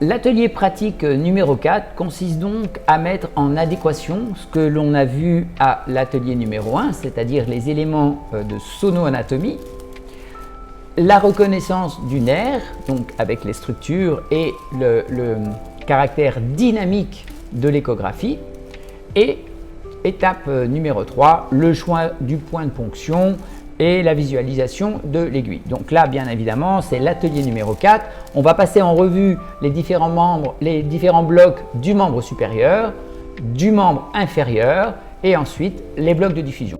L'atelier pratique numéro 4 consiste donc à mettre en adéquation ce que l'on a vu à l'atelier numéro 1, c'est-à-dire les éléments de sono-anatomie, la reconnaissance du nerf, donc avec les structures et le caractère dynamique de l'échographie, et étape numéro 3, le choix du point de ponction et la visualisation de l'aiguille. Donc là, bien évidemment, c'est l'atelier numéro 4. On va passer en revue les différents membres, les différents blocs du membre supérieur, du membre inférieur et ensuite les blocs de diffusion.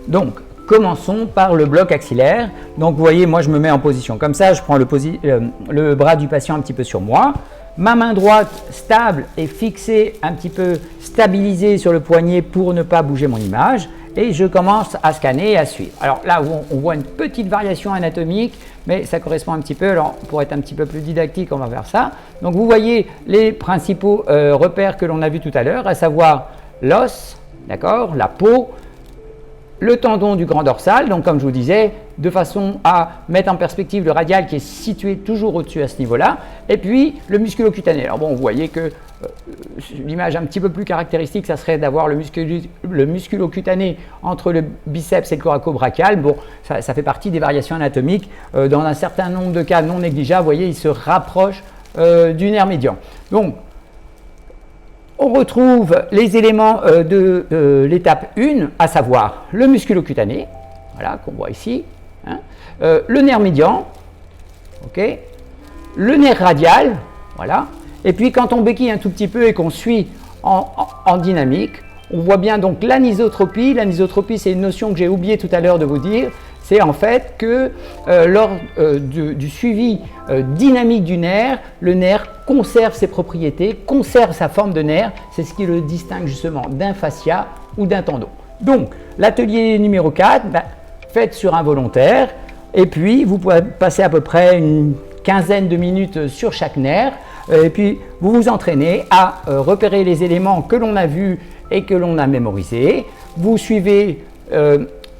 Donc, commençons par le bloc axillaire. Donc, vous voyez, moi, je me mets en position comme ça. Je prends le bras du patient un petit peu sur moi. Ma main droite stable et fixée, un petit peu stabilisée sur le poignet pour ne pas bouger mon image. Et je commence à scanner et à suivre. Alors là, on voit une petite variation anatomique, mais ça correspond un petit peu. Alors, pour être un petit peu plus didactique, on va faire ça. Donc, vous voyez les principaux repères que l'on a vus tout à l'heure, à savoir l'os, d'accord, la peau, le tendon du grand dorsal, donc comme je vous disais, de façon à mettre en perspective le radial qui est situé toujours au-dessus à ce niveau-là, et puis le musculo-cutané. Alors bon, vous voyez que l'image un petit peu plus caractéristique, ça serait d'avoir le musculo-cutané entre le biceps et le coraco-brachial. Bon, ça fait partie des variations anatomiques. Dans un certain nombre de cas non négligeables, vous voyez, il se rapproche du nerf médian. Donc, on retrouve les éléments de l'étape 1, à savoir le musculo-cutané, voilà, qu'on voit ici, hein, le nerf médian, okay, le nerf radial, voilà, et puis quand on béquille un tout petit peu et qu'on suit en dynamique, on voit bien donc l'anisotropie. L'anisotropie, c'est une notion que j'ai oublié tout à l'heure de vous dire. C'est en fait que lors du suivi dynamique du nerf, le nerf conserve ses propriétés, conserve sa forme de nerf. C'est ce qui le distingue justement d'un fascia ou d'un tendon. Donc, l'atelier numéro 4, faites sur un volontaire et puis vous pouvez passer à peu près une quinzaine de minutes sur chaque nerf et puis vous vous entraînez à repérer les éléments que l'on a vus et que l'on a mémorisés. Vous suivez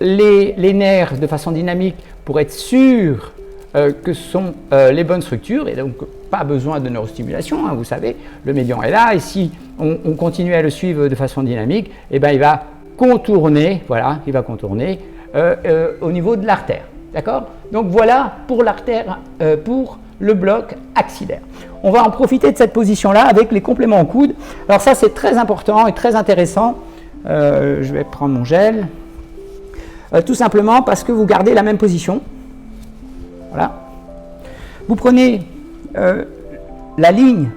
les nerfs de façon dynamique pour être sûr que ce sont les bonnes structures et donc pas besoin de neurostimulation, hein, vous savez, le médian est là et si on continue à le suivre de façon dynamique, eh ben, il va contourner, voilà, il va contourner au niveau de l'artère, d'accord? Donc voilà pour l'artère, pour le bloc axillaire. On va en profiter de cette position-là avec les compléments en coude. Alors ça, c'est très important et très intéressant. Je vais prendre mon gel. Tout simplement parce que vous gardez la même position. Voilà. Vous prenez la ligne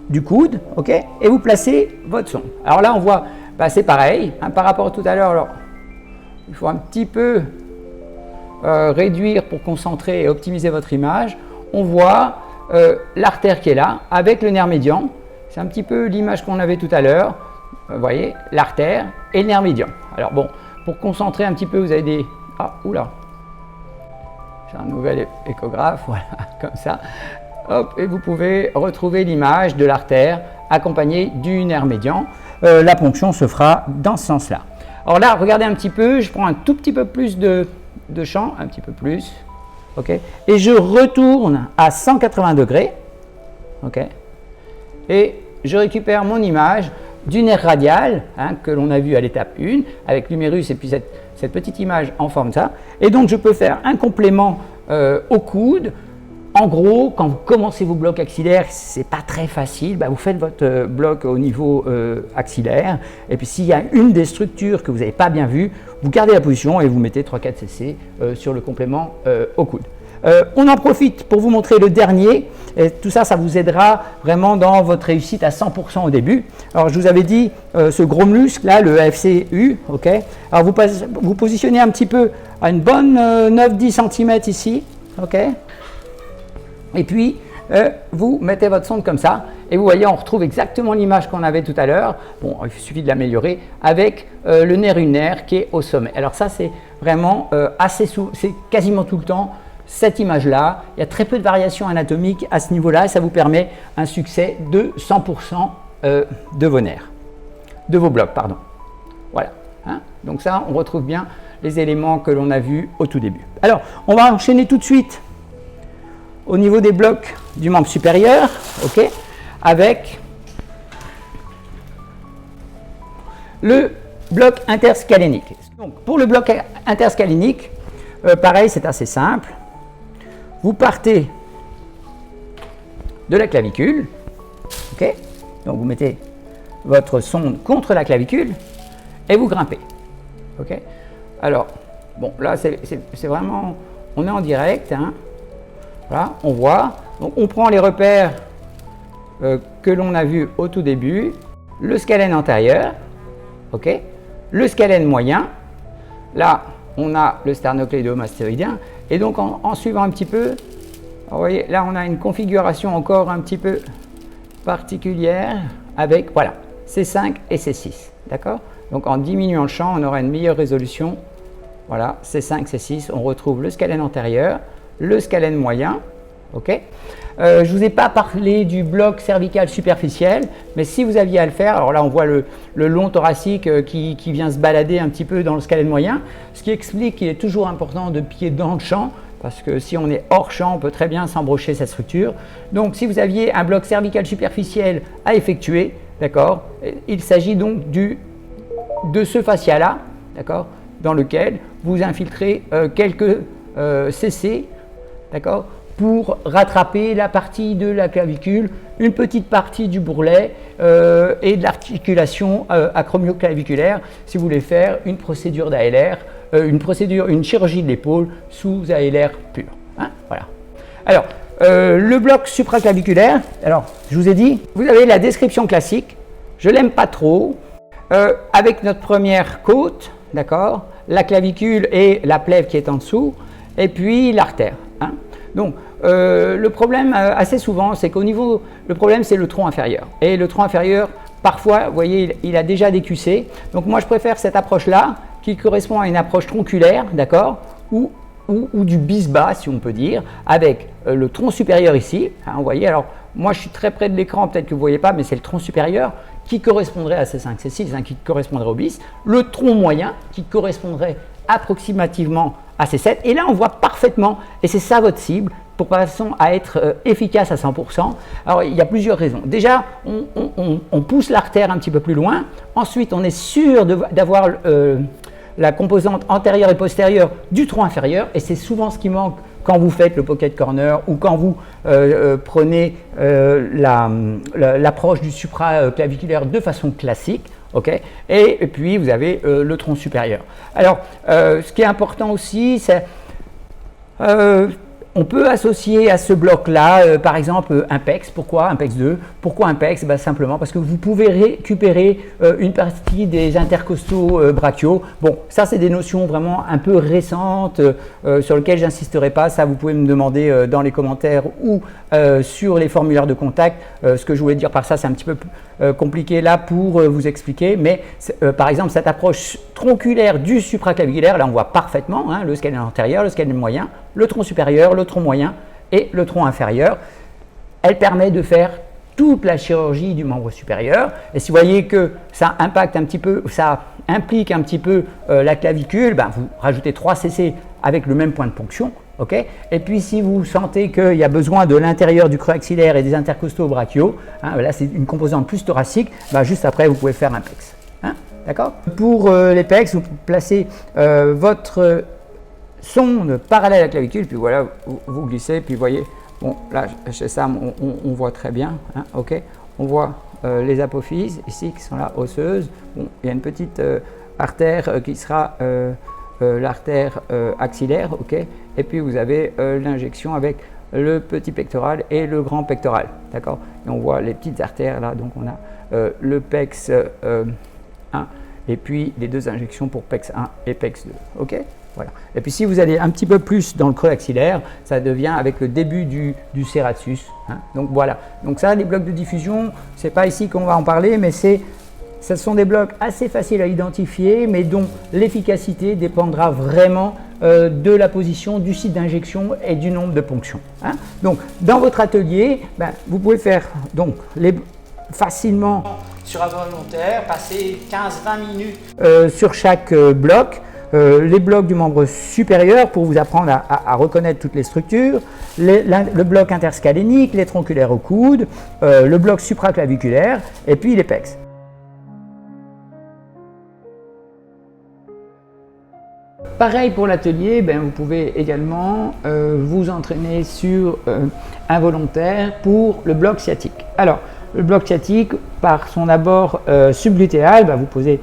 du coude, ok, et vous placez votre sonde. Alors là, on voit, c'est pareil, hein, par rapport à tout à l'heure. Alors, il faut un petit peu réduire pour concentrer et optimiser votre image. On voit l'artère qui est là, avec le nerf médian. C'est un petit peu l'image qu'on avait tout à l'heure. Vous voyez, l'artère et le nerf médian. Alors bon, pour concentrer un petit peu, vous avez des... Ah, oula, j'ai un nouvel échographe, voilà, comme ça. Hop, et vous pouvez retrouver l'image de l'artère accompagnée du nerf médian. La ponction se fera dans ce sens-là. Alors là, regardez un petit peu, je prends un tout petit peu plus de champ, un petit peu plus, ok, et je retourne à 180 degrés, ok, et je récupère mon image du nerf radial, hein, que l'on a vu à l'étape 1, avec l'humérus et puis cette petite image en forme de ça. Et donc, je peux faire un complément au coude. En gros, quand vous commencez vos blocs axillaires, c'est pas très facile, vous faites votre bloc au niveau axillaire. Et puis, s'il y a une des structures que vous n'avez pas bien vues, vous gardez la position et vous mettez 3-4 cc sur le complément au coude. On en profite pour vous montrer le dernier, et tout ça, ça vous aidera vraiment dans votre réussite à 100% au début. Alors, je vous avais dit, ce gros muscle là, le FCU, ok. Alors, vous positionnez un petit peu à une bonne 9-10 cm ici, ok. Et puis, vous mettez votre sonde comme ça, et vous voyez, on retrouve exactement l'image qu'on avait tout à l'heure. Bon, il suffit de l'améliorer avec le nerf ulnaire qui est au sommet. Alors ça, c'est vraiment assez c'est quasiment tout le temps cette image-là. Il y a très peu de variations anatomiques à ce niveau-là, et ça vous permet un succès de 100% de vos nerfs, de vos blocs, pardon. Voilà. Hein. Donc ça, on retrouve bien les éléments que l'on a vus au tout début. Alors, on va enchaîner tout de suite au niveau des blocs du membre supérieur, ok, avec le bloc interscalénique. Donc, pour le bloc interscalénique, pareil, c'est assez simple. Vous partez de la clavicule, ok, donc vous mettez votre sonde contre la clavicule et vous grimpez, ok. Alors, bon, là, c'est vraiment, on est en direct, hein. Voilà, on voit, donc on prend les repères que l'on a vus au tout début, le scalène antérieur, ok, le scalène moyen, là, on a le sternocléidomastéroïdien, et donc en suivant un petit peu, vous voyez, là, on a une configuration encore un petit peu particulière avec, voilà, C5 et C6, d'accord? Donc en diminuant le champ, on aura une meilleure résolution. Voilà, C5, C6, on retrouve le scalène antérieur, le scalène moyen, ok. Je ne vous ai pas parlé du bloc cervical superficiel, mais si vous aviez à le faire, alors là on voit le long thoracique qui vient se balader un petit peu dans le scalène moyen, ce qui explique qu'il est toujours important de pied dans le champ, parce que si on est hors champ, on peut très bien s'embrocher cette structure. Donc si vous aviez un bloc cervical superficiel à effectuer, d'accord, il s'agit donc de ce fascia-là, d'accord, dans lequel vous infiltrez quelques CC, d'accord, pour rattraper la partie de la clavicule, une petite partie du bourrelet et de l'articulation acromioclaviculaire si vous voulez faire une procédure d'ALR, une chirurgie de l'épaule sous ALR pur. Hein, voilà. Alors, le bloc supraclaviculaire, alors je vous ai dit, vous avez la description classique, je l'aime pas trop, avec notre première côte, d'accord, la clavicule et la plèvre qui est en dessous, et puis l'artère. Hein. Donc, le problème assez souvent, c'est qu'au niveau, le problème c'est le tronc inférieur. Et le tronc inférieur, parfois, vous voyez, il a déjà des QC. Donc moi, je préfère cette approche-là, qui correspond à une approche tronculaire, d'accord, ou du bis bas, si on peut dire, avec le tronc supérieur ici. Hein, vous voyez, alors moi, je suis très près de l'écran, peut-être que vous ne voyez pas, mais c'est le tronc supérieur qui correspondrait à C5, C6, hein, qui correspondrait au bis. Le tronc moyen qui correspondrait approximativement à C7. Et là, on voit parfaitement, et c'est ça votre cible, pour façon à être efficace à 100%. Alors, il y a plusieurs raisons. Déjà, on pousse l'artère un petit peu plus loin. Ensuite, on est sûr d'avoir la composante antérieure et postérieure du tronc inférieur. Et c'est souvent ce qui manque quand vous faites le pocket corner ou quand vous prenez l'approche du supraclaviculaire de façon classique. Okay. Et puis, vous avez le tronc supérieur. Alors, ce qui est important aussi, c'est on peut associer à ce bloc-là, par exemple, un PEX. Pourquoi un PEX 2? Pourquoi un PEX? Simplement parce que vous pouvez récupérer une partie des intercostaux brachiaux. Bon, ça, c'est des notions vraiment un peu récentes sur lesquelles je n'insisterai pas. Ça, vous pouvez me demander dans les commentaires ou sur les formulaires de contact. Ce que je voulais dire par ça, c'est un petit peu compliqué là pour vous expliquer. Mais par exemple, cette approche tronculaire du supraclaviculaire, là, on voit parfaitement hein, le scalène antérieur, le scalène moyen, le tronc supérieur, le tronc moyen et le tronc inférieur. Elle permet de faire toute la chirurgie du membre supérieur. Et si vous voyez que ça impacte un petit peu, ça implique un petit peu la clavicule, vous rajoutez 3 cc avec le même point de ponction. Okay. Et puis si vous sentez qu'il y a besoin de l'intérieur du creux axillaire et des intercostaux brachiaux, hein, là c'est une composante plus thoracique, juste après vous pouvez faire un PEX. Hein, d'accord. Pour les PEX, vous placez votre sonde parallèle à la clavicule, puis voilà, vous glissez, puis vous voyez, bon là chez Sam on voit très bien, hein, ok, on voit les apophyses ici qui sont là osseuses, bon, il y a une petite artère qui sera l'artère axillaire, ok, et puis vous avez l'injection avec le petit pectoral et le grand pectoral, d'accord, et on voit les petites artères là, donc on a le PEX 1 et puis les deux injections pour PEX 1 et PEX 2, ok. Voilà. Et puis si vous allez un petit peu plus dans le creux axillaire, ça devient avec le début du serratus. Hein. Donc voilà. Donc ça, les blocs de diffusion, c'est pas ici qu'on va en parler, mais ce sont des blocs assez faciles à identifier, mais dont l'efficacité dépendra vraiment de la position, du site d'injection et du nombre de ponctions. Hein. Donc dans votre atelier, vous pouvez faire donc facilement sur involontaire, passer 15-20 minutes sur chaque bloc. Les blocs du membre supérieur pour vous apprendre à reconnaître toutes les structures, le bloc interscalénique, les tronculaires au coude, le bloc supraclaviculaire et puis les pecs. Pareil pour l'atelier, vous pouvez également vous entraîner sur involontaire pour le bloc sciatique. Alors, le bloc sciatique, par son abord subglutéal, vous posez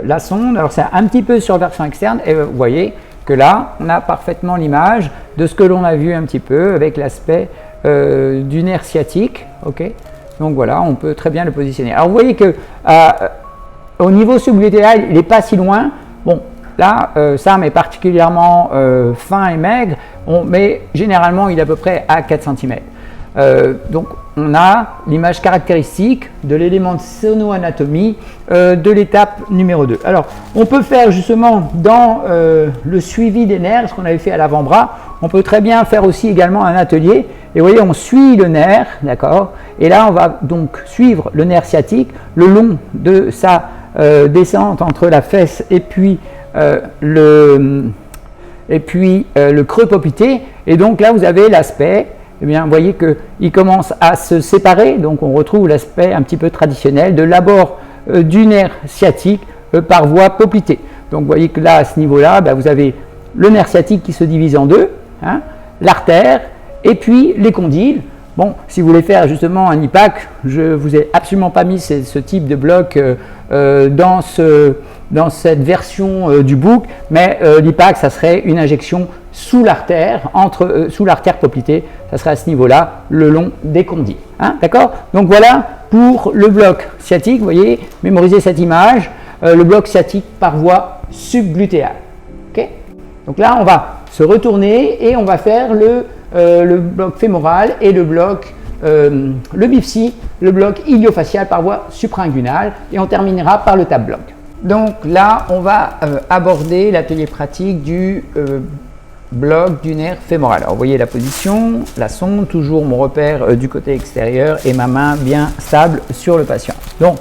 la sonde. Alors, c'est un petit peu sur version externe et vous voyez que là, on a parfaitement l'image de ce que l'on a vu un petit peu avec l'aspect du nerf sciatique. Okay, donc voilà, on peut très bien le positionner. Alors, vous voyez que au niveau subglutéal, il n'est pas si loin. Bon. Là, Sam est particulièrement fin et maigre, mais généralement, il est à peu près à 4 cm. Donc, on a l'image caractéristique de l'élément de sonoanatomie de l'étape numéro 2. Alors, on peut faire justement dans le suivi des nerfs, ce qu'on avait fait à l'avant-bras, on peut très bien faire aussi également un atelier. Et vous voyez, on suit le nerf, d'accord? Et là, on va donc suivre le nerf sciatique le long de sa descente entre la fesse et puis le creux poplité, et donc là vous avez l'aspect, vous voyez qu'il commence à se séparer, donc on retrouve l'aspect un petit peu traditionnel de l'abord du nerf sciatique par voie poplitée. Donc vous voyez que là à ce niveau-là, vous avez le nerf sciatique qui se divise en deux, l'artère et puis les condyles. Bon, si vous voulez faire justement un IPAC, je ne vous ai absolument pas mis ce type de bloc dans cette version du book, mais l'IPAC, ça serait une injection sous l'artère, sous l'artère poplitée, ça serait à ce niveau-là, le long des condyles. D'accord? Donc voilà pour le bloc sciatique, vous voyez, mémorisez cette image, le bloc sciatique par voie subglutéale. Okay? Donc là, on va se retourner et on va faire le bloc fémoral et le bloc, le BIFSI, le bloc iliofacial par voie suprainguinale, et on terminera par le tap bloc. Donc là, on va aborder l'atelier pratique du bloc du nerf fémoral. Alors vous voyez la position, la sonde, toujours mon repère du côté extérieur et ma main bien stable sur le patient. Donc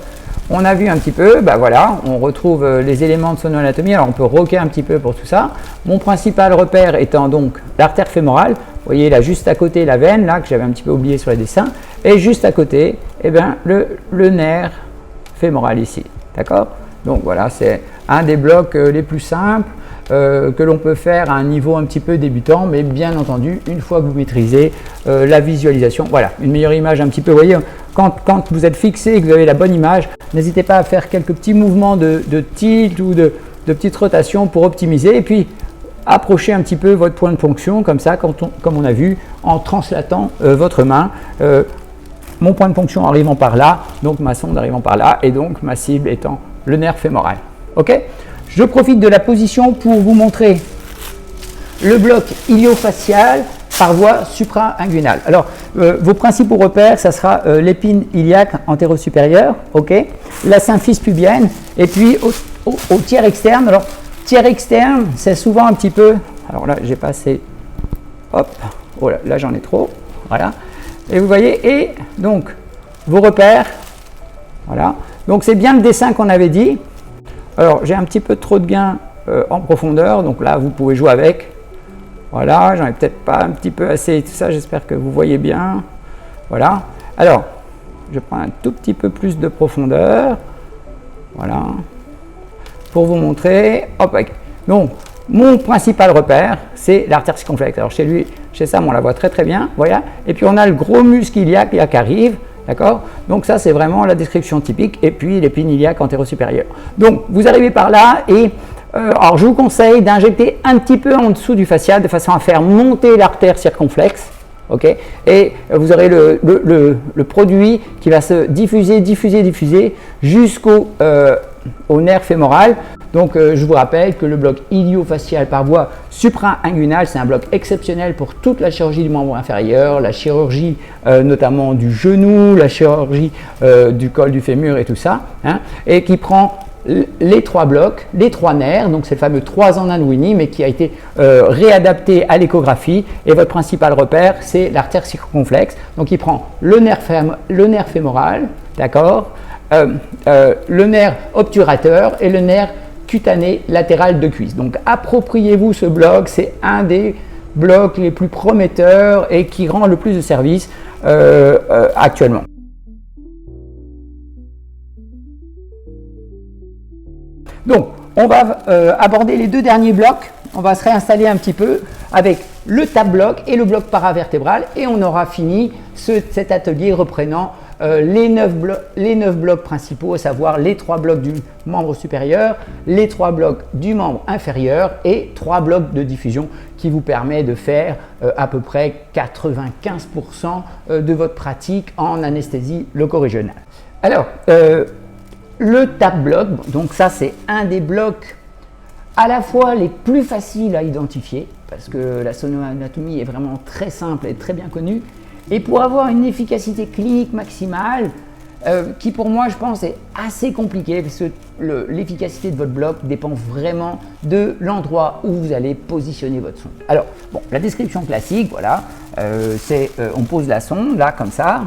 on a vu un petit peu, voilà, on retrouve les éléments de sonoanatomie. Alors on peut rocker un petit peu pour tout ça. Mon principal repère étant donc l'artère fémorale. Vous voyez là juste à côté la veine, là que j'avais un petit peu oublié sur les dessins, et juste à côté, le nerf fémoral ici. D'accord? Donc voilà, c'est un des blocs les plus simples que l'on peut faire à un niveau un petit peu débutant, mais bien entendu, une fois que vous maîtrisez la visualisation, voilà, une meilleure image un petit peu. Vous voyez, quand vous êtes fixé et que vous avez la bonne image, n'hésitez pas à faire quelques petits mouvements de tilt ou de petites rotations pour optimiser, et puis approchez un petit peu votre point de ponction, comme ça, comme on a vu, en translatant votre main. Mon point de ponction arrivant par là, donc ma sonde arrivant par là, et donc ma cible étant le nerf fémoral. Ok? Je profite de la position pour vous montrer le bloc iliofacial par voie supra-inguinale. Alors, vos principaux repères, ça sera l'épine iliaque antéro-supérieure, ok, la symphyse pubienne, et puis au tiers externe. Alors, tiers externe, c'est souvent un petit peu, alors là, j'ai passé, hop, oh là j'en ai trop, voilà, et vous voyez, et donc, vos repères, voilà, donc c'est bien le dessin qu'on avait dit. Alors, j'ai un petit peu trop de gain en profondeur, donc là, vous pouvez jouer avec. Voilà, j'en ai peut-être pas un petit peu assez et tout ça, j'espère que vous voyez bien. Voilà. Alors, je prends un tout petit peu plus de profondeur. Voilà. Pour vous montrer. Hop, donc, mon principal repère, c'est l'artère circonflexe. Alors, chez Sam, on la voit très très bien. Voilà. Et puis, on a le gros muscle iliaque là, qui arrive. D'accord? Donc ça, c'est vraiment la description typique. Et puis, l'épine iliaque antéro-supérieure. Donc, vous arrivez par là et alors, je vous conseille d'injecter un petit peu en dessous du fascial de façon à faire monter l'artère circonflexe. Okay, et vous aurez le produit qui va se diffuser jusqu'au au nerf fémoral. Donc, je vous rappelle que le bloc iliofacial par voie supra-inguinale, c'est un bloc exceptionnel pour toute la chirurgie du membre inférieur, la chirurgie notamment du genou, la chirurgie du col du fémur et tout ça, hein, et qui prend les trois blocs, les trois nerfs, donc c'est le fameux 3 en 1 de Winnie, mais qui a été réadapté à l'échographie. Et votre principal repère, c'est l'artère circonflexe. Donc il prend le nerf fémoral, d'accord, le nerf obturateur et le nerf cutané latéral de cuisse. Donc appropriez-vous ce bloc, c'est un des blocs les plus prometteurs et qui rend le plus de service actuellement. Donc on va aborder les deux derniers blocs. On va se réinstaller un petit peu avec le tab bloc et le bloc paravertébral et on aura fini cet atelier reprenant les 9 blocs principaux, à savoir les 3 blocs du membre supérieur, les 3 blocs du membre inférieur et 3 blocs de diffusion qui vous permet de faire à peu près 95% de votre pratique en anesthésie loco-régionale. Alors, le tab bloc, donc ça c'est un des blocs à la fois les plus faciles à identifier parce que la sonoanatomie est vraiment très simple et très bien connue. Et pour avoir une efficacité clinique maximale, qui pour moi je pense est assez compliqué parce que l'efficacité de votre bloc dépend vraiment de l'endroit où vous allez positionner votre sonde. Alors, bon, la description classique, voilà, on pose la sonde là comme ça,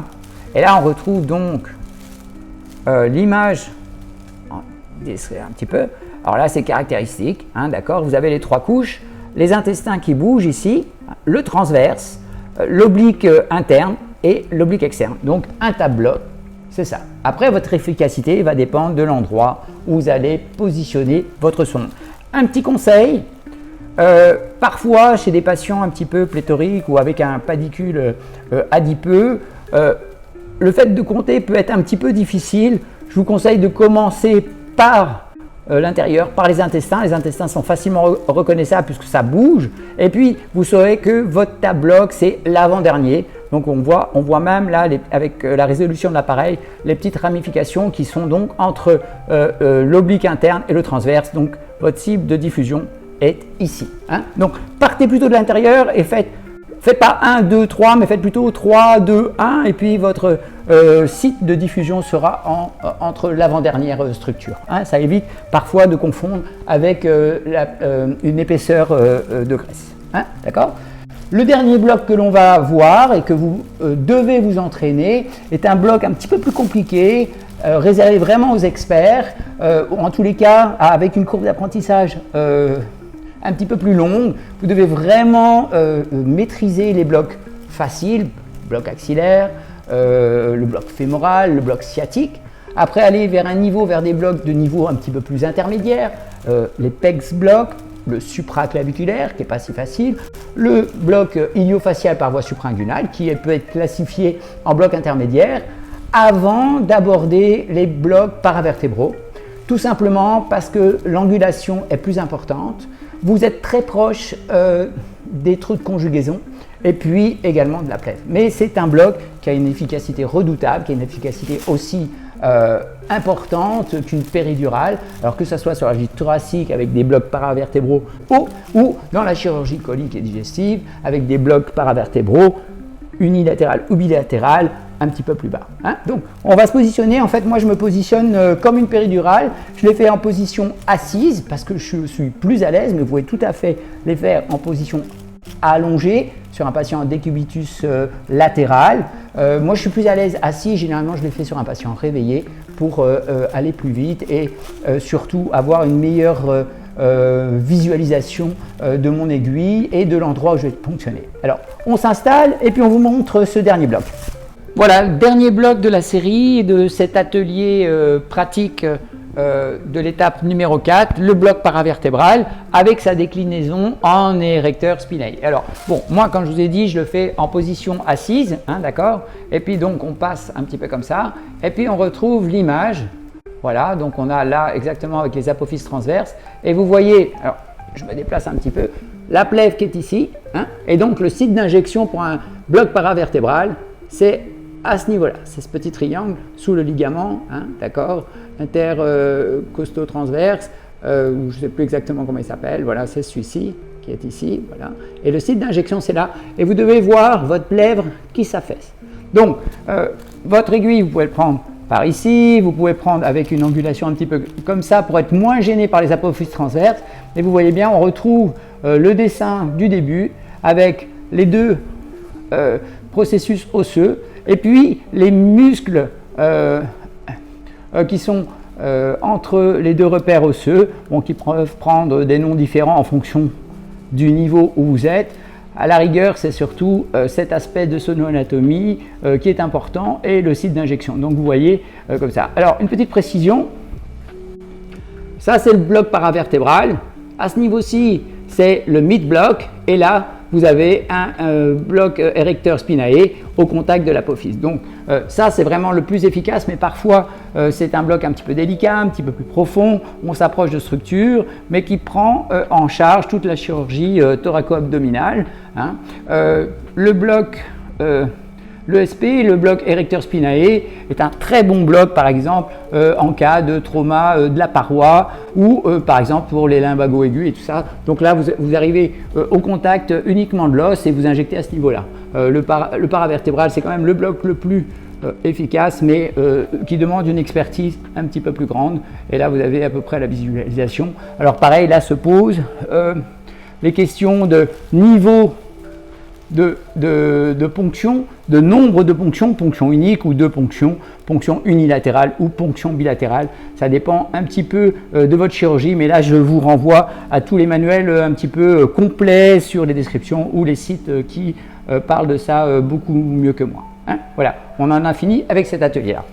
et là on retrouve donc l'image, un petit peu. Alors là c'est caractéristique, hein, d'accord, vous avez les 3 couches, les intestins qui bougent ici, le transverse, l'oblique interne et l'oblique externe. Donc un tab bloc, c'est ça. Après, votre efficacité va dépendre de l'endroit où vous allez positionner votre sonde. Un petit conseil, parfois chez des patients un petit peu pléthoriques ou avec un padicule adipeux, le fait de compter peut être un petit peu difficile. Je vous conseille de commencer par l'intérieur, par les intestins. Les intestins sont facilement reconnaissables puisque ça bouge. Et puis, vous saurez que votre tab bloc, c'est l'avant-dernier. Donc, on voit même là, avec la résolution de l'appareil, les petites ramifications qui sont donc entre l'oblique interne et le transverse. Donc, votre cible de diffusion est ici. Hein. Donc, partez plutôt de l'intérieur et faites pas 1, 2, 3, mais faites plutôt 3, 2, 1. Et puis, votre site de diffusion sera entre l'avant-dernière structure. Hein. Ça évite parfois de confondre avec une épaisseur de graisse. Hein. D'accord ? Le dernier bloc que l'on va voir et que vous devez vous entraîner est un bloc un petit peu plus compliqué, réservé vraiment aux experts, en tous les cas avec une courbe d'apprentissage un petit peu plus longue. Vous devez vraiment maîtriser les blocs faciles, bloc axillaire, le bloc fémoral, le bloc sciatique. Après aller vers des blocs de niveau un petit peu plus intermédiaire, les PEX blocs, le supraclaviculaire qui n'est pas si facile, le bloc iliofacial par voie suprainguinale qui peut être classifié en bloc intermédiaire avant d'aborder les blocs paravertébraux, tout simplement parce que l'angulation est plus importante, vous êtes très proche des trous de conjugaison et puis également de la plèvre. Mais c'est un bloc qui a une efficacité redoutable, qui a une efficacité aussi importante qu'une péridurale, alors que ce soit sur la chirurgie thoracique avec des blocs paravertébraux ou dans la chirurgie colique et digestive avec des blocs paravertébraux unilatéral ou bilatéral un petit peu plus bas. Hein. Donc on va se positionner, en fait moi je me positionne comme une péridurale, je l'ai fait en position assise parce que je suis plus à l'aise, mais vous pouvez tout à fait les faire en position allongée sur un patient décubitus latéral. Moi je suis plus à l'aise assis, généralement je les fais sur un patient réveillé pour aller plus vite et surtout avoir une meilleure visualisation de mon aiguille et de l'endroit où je vais ponctionner. Alors on s'installe et puis on vous montre ce dernier bloc. Voilà le dernier bloc de la série de cet atelier pratique de l'étape numéro 4, le bloc paravertébral avec sa déclinaison en érecteur spinaï. Alors bon, moi comme je vous ai dit, je le fais en position assise, hein, d'accord, et puis donc on passe un petit peu comme ça et puis on retrouve l'image. Voilà, donc on a là exactement avec les apophyses transverses et vous voyez, alors je me déplace un petit peu, la plèvre qui est ici, hein, et donc le site d'injection pour un bloc paravertébral, c'est à ce niveau-là, c'est ce petit triangle sous le ligament, hein, d'accord, intercosto-transverse, je ne sais plus exactement comment il s'appelle, voilà, c'est celui-ci qui est ici, voilà, et le site d'injection c'est là, et vous devez voir votre plèvre qui s'affaisse. Donc, votre aiguille, vous pouvez le prendre par ici, vous pouvez prendre avec une angulation un petit peu comme ça pour être moins gêné par les apophyses transverses, et vous voyez bien, on retrouve le dessin du début avec les deux processus osseux, et puis les muscles qui sont entre les deux repères osseux, bon, qui peuvent prendre des noms différents en fonction du niveau où vous êtes. À la rigueur, c'est surtout cet aspect de sonoanatomie qui est important et le site d'injection. Donc vous voyez comme ça. Alors une petite précision, ça c'est le bloc paravertébral. À ce niveau-ci, c'est le mid-bloc et là, vous avez un bloc érecteur spinae au contact de l'apophyse. Donc ça, c'est vraiment le plus efficace, mais parfois, c'est un bloc un petit peu délicat, un petit peu plus profond. On s'approche de structure, mais qui prend en charge toute la chirurgie thoraco-abdominale. Hein. Le bloc l'ESP, le bloc érecteur spinae, est un très bon bloc, par exemple, en cas de trauma de la paroi ou, par exemple, pour les lumbago aigus et tout ça. Donc là, vous arrivez au contact uniquement de l'os et vous injectez à ce niveau-là. Le paravertébral, c'est quand même le bloc le plus efficace, mais qui demande une expertise un petit peu plus grande. Et là, vous avez à peu près la visualisation. Alors pareil, là se posent les questions de niveau de ponction, de nombre de ponctions, ponction unique ou deux ponctions, ponction unilatérale ou ponction bilatérale. Ça dépend un petit peu de votre chirurgie, mais là je vous renvoie à tous les manuels un petit peu complets sur les descriptions ou les sites qui parlent de ça beaucoup mieux que moi. Hein, voilà, on en a fini avec cet atelier-là.